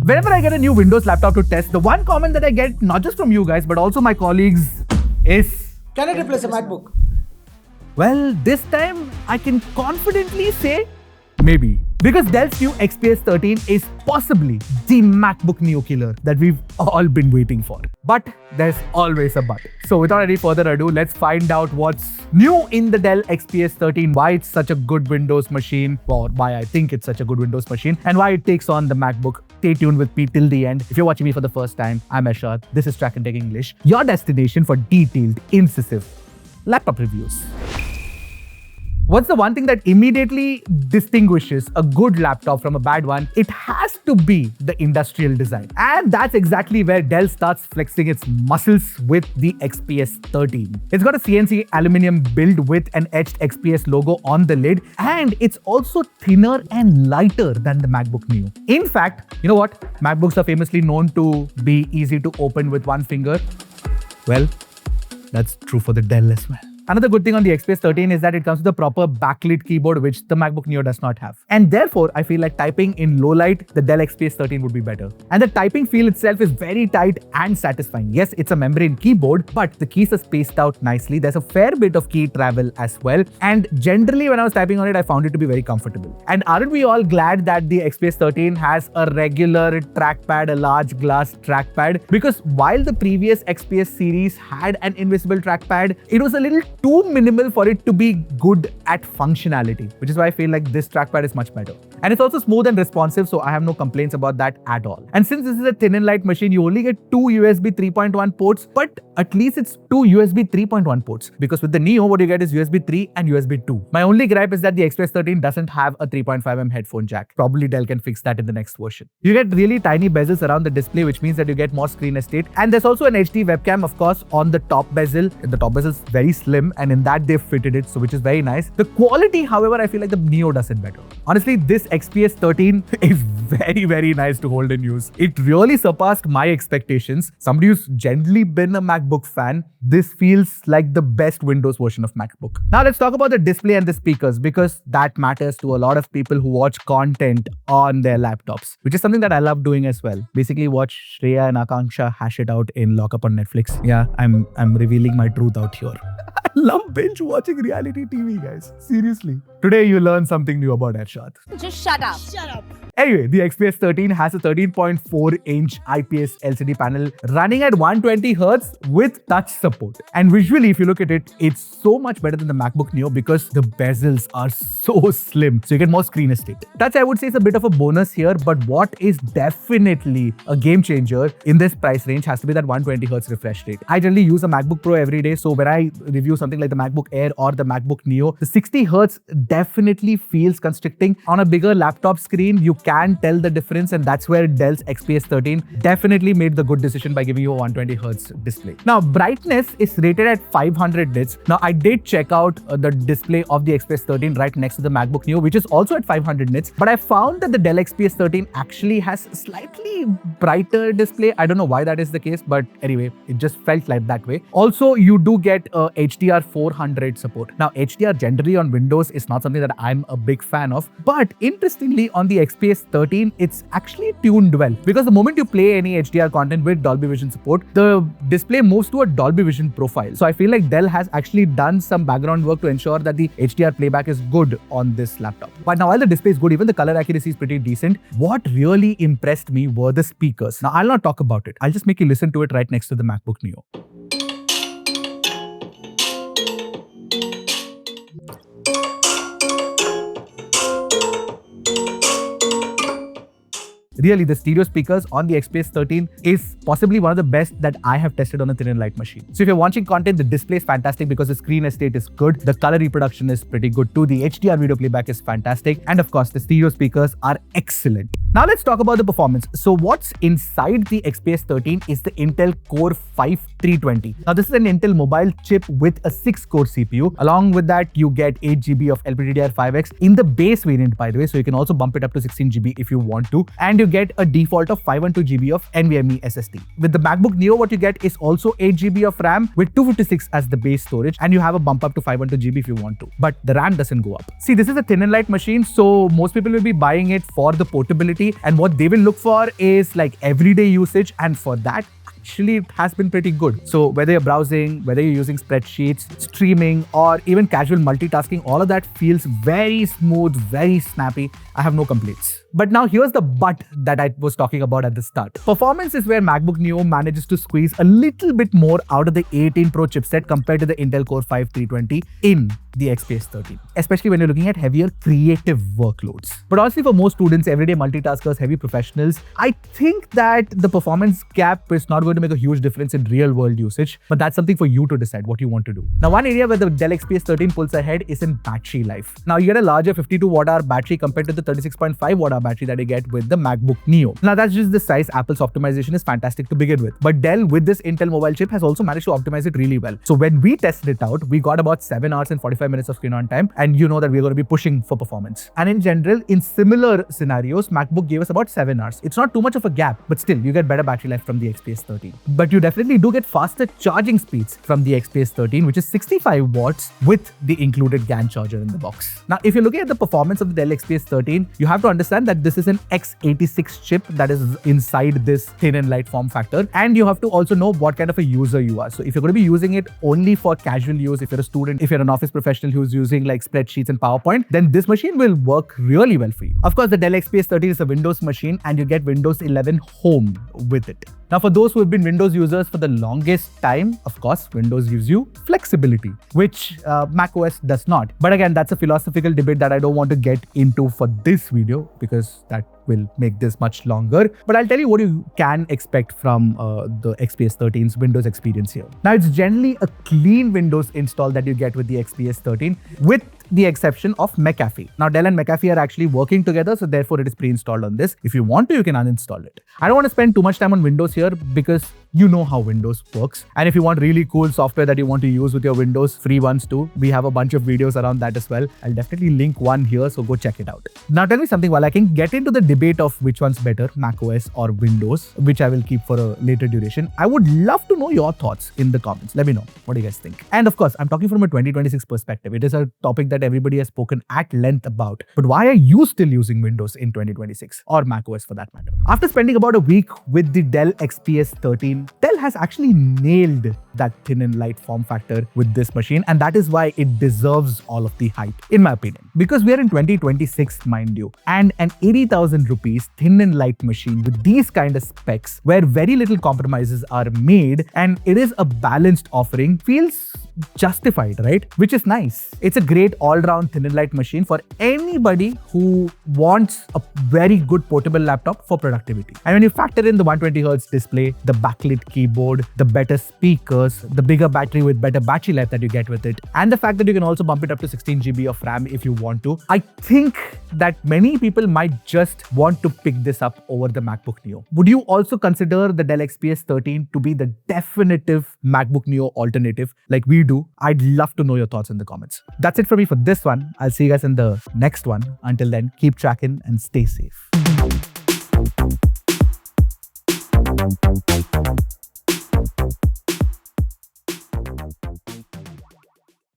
Whenever I get a new Windows laptop to test, the one comment that I get, not just from you guys, but also my colleagues, is... Can it replace a MacBook? Well, this time I can confidently say maybe. Because Dell's new XPS 13 is possibly the MacBook Neo killer that we've all been waiting for. But there's always a but. So without any further ado, let's find out what's new in the Dell XPS 13, why it's such a good Windows machine, or why I think it's such a good Windows machine, and why it takes on the MacBook. Stay tuned with me till the end. If you're watching me for the first time, I'm Ashad. This is Trakin Tech English, your destination for detailed, incisive laptop reviews. What's the one thing that immediately distinguishes a good laptop from a bad one? It has to be the industrial design. And that's exactly where Dell starts flexing its muscles with the XPS 13. It's got a CNC aluminum build with an etched XPS logo on the lid, and it's also thinner and lighter than the MacBook Neo. In fact, you know what? MacBooks are famously known to be easy to open with one finger. Well, that's true for the Dell as well. Another good thing on the XPS 13 is that it comes with a proper backlit keyboard, which the MacBook Neo does not have. And therefore, I feel like typing in low light, the Dell XPS 13 would be better. And the typing feel itself is very tight and satisfying. Yes, it's a membrane keyboard, but the keys are spaced out nicely. There's a fair bit of key travel as well. And generally, when I was typing on it, I found it to be very comfortable. And aren't we all glad that the XPS 13 has a regular trackpad, a large glass trackpad? Because while the previous XPS series had an invisible trackpad, it was a little too minimal for it to be good at functionality, which is why I feel like this trackpad is much better. And it's also smooth and responsive, so I have no complaints about that at all. And since this is a thin and light machine, you only get two USB 3.1 ports, but at least it's two USB 3.1 ports. Because with the Neo, what you get is USB 3 and USB 2. My only gripe is that the XPS 13 doesn't have a 3.5mm headphone jack. Probably Dell can fix that in the next version. You get really tiny bezels around the display, which means that you get more screen estate. And there's also an HD webcam, of course, on the top bezel. The top bezel is very slim, and in that they've fitted it, so which is very nice. The quality, however, I feel like the Neo does it better. Honestly, this XPS 13 is very nice to hold and use. It really surpassed my expectations. Somebody who's generally been a MacBook fan, this feels like the best Windows version of MacBook. Now let's talk about the display and the speakers, because that matters to a lot of people who watch content on their laptops, which is something that I love doing as well. Basically watch Shreya and Akanksha hash it out in Lockup on Netflix. Yeah, I'm revealing my truth out here. I love binge watching reality TV, guys. Seriously. Today you learn something new about Arshad. Just shut up. Shut up. Anyway, the XPS 13 has a 13.4-inch IPS LCD panel running at 120Hz with touch support. And visually, if you look at it, it's so much better than the MacBook Neo because the bezels are so slim. So you get more screen estate. Touch, I would say, is a bit of a bonus here, but what is definitely a game changer in this price range has to be that 120Hz refresh rate. I generally use a MacBook Pro every day, so when I review something like the MacBook Air or the MacBook Neo, the 60Hz definitely feels constricting. On a bigger laptop screen, you can tell the difference, and that's where Dell's XPS 13 definitely made the good decision by giving you a 120Hz display. Now, brightness is rated at 500 nits. Now, I did check out the display of the XPS 13 right next to the MacBook Neo, which is also at 500 nits, but I found that the Dell XPS 13 actually has a slightly brighter display. I don't know why that is the case, but anyway, it just felt like that way. Also, you do get HDR 400 support. Now, HDR generally on Windows is not something that I'm a big fan of, but interestingly, on the XPS 13, it's actually tuned well, because the moment you play any HDR content with Dolby Vision support, the display moves to a Dolby Vision profile. So I feel like Dell has actually done some background work to ensure that the HDR playback is good on this laptop. But now, while the display is good, even the color accuracy is pretty decent. What really impressed me were the speakers. Now, I'll not talk about it. I'll just make you listen to it right next to the MacBook Neo. Really, the stereo speakers on the XPS 13 is possibly one of the best that I have tested on a thin and light machine. So if you're watching content, the display is fantastic because the screen estate is good. The color reproduction is pretty good too. The HDR video playback is fantastic. And of course, the stereo speakers are excellent. Now let's talk about the performance. So what's inside the XPS 13 is the Intel Core 5 320. Now this is an Intel mobile chip with a 6-core CPU. Along with that, you get 8GB of LPDDR5X in the base variant, by the way. So you can also bump it up to 16GB if you want to. And you you get a default of 512GB of NVMe SSD. With the MacBook Neo, what you get is also 8GB of RAM with 256 as the base storage, and you have a bump up to 512GB if you want to. But the RAM doesn't go up. See, this is a thin and light machine, so most people will be buying it for the portability, and what they will look for is like everyday usage, and for that, actually it has been pretty good. So whether you're browsing, whether you're using spreadsheets, streaming, or even casual multitasking, all of that feels very smooth, very snappy. I have no complaints. But now here's the but that I was talking about at the start. Performance is where MacBook Neo manages to squeeze a little bit more out of the 18 Pro chipset compared to the Intel Core 5 320 in the XPS 13, especially when you're looking at heavier creative workloads. But honestly, for most students, everyday multitaskers, heavy professionals, I think that the performance gap is not going to make a huge difference in real world usage, but that's something for you to decide what you want to do. Now, one area where the Dell XPS 13 pulls ahead is in battery life. Now, you get a larger 52 watt-hour battery compared to the 36.5 watt-hour battery that you get with the MacBook Neo. Now, that's just the size. Apple's optimization is fantastic to begin with, but Dell with this Intel mobile chip has also managed to optimize it really well. So when we tested it out, we got about 7 hours and 45 minutes of screen on time, and you know that we're going to be pushing for performance. And in general, in similar scenarios, MacBook gave us about 7 hours. It's not too much of a gap, but still, you get better battery life from the XPS 13. But you definitely do get faster charging speeds from the XPS 13, which is 65 watts with the included GAN charger in the box. Now, if you're looking at the performance of the Dell XPS 13, you have to understand that this is an x86 chip that is inside this thin and light form factor, and you have to also know what kind of a user you are. So if you're going to be using it only for casual use, if you're a student, if you're an office professional who's using like spreadsheets and PowerPoint, then this machine will work really well for you. Of course, the Dell XPS 13 is a Windows machine, and you get Windows 11 Home with it. Now, for those who have been Windows users for the longest time, of course, Windows gives you flexibility, which macOS does not. But again, that's a philosophical debate that I don't want to get into for this video because that will make this much longer. But I'll tell you what you can expect from the XPS 13's Windows experience here. Now, it's generally a clean Windows install that you get with the XPS 13, with the exception of McAfee. Now, Dell and McAfee are actually working together, so therefore it is pre-installed on this. If you want to, you can uninstall it. I don't want to spend too much time on Windows here because you know how Windows works. And if you want really cool software that you want to use with your Windows, free ones too, we have a bunch of videos around that as well. I'll definitely link one here, so go check it out. Now, tell me something while I can get into the debate of which one's better, macOS or Windows, which I will keep for a later duration. I would love to know your thoughts in the comments. Let me know. What do you guys think? And of course, I'm talking from a 2026 perspective. It is a topic that everybody has spoken at length about. But why are you still using Windows in 2026 or macOS for that matter? After spending about a week with the Dell XPS 13, Dell has actually nailed that thin and light form factor with this machine, and that is why it deserves all of the hype, in my opinion. Because we are in 2026, mind you, and an 80,000 rupees thin and light machine with these kind of specs where very little compromises are made and it is a balanced offering feels justified, right? Which is nice. It's a great all-round thin and light machine for anybody who wants a very good portable laptop for productivity. And when you factor in the 120Hz display, the backlit keyboard, the better speakers, the bigger battery with better battery life that you get with it, and the fact that you can also bump it up to 16GB of RAM if you want to, I think that many people might just want to pick this up over the MacBook Neo. Would you also consider the Dell XPS 13 to be the definitive MacBook Neo alternative like we do? I'd love to know your thoughts in the comments. That's it for me for this one. I'll see you guys in the next one. Until then, keep tracking and stay safe.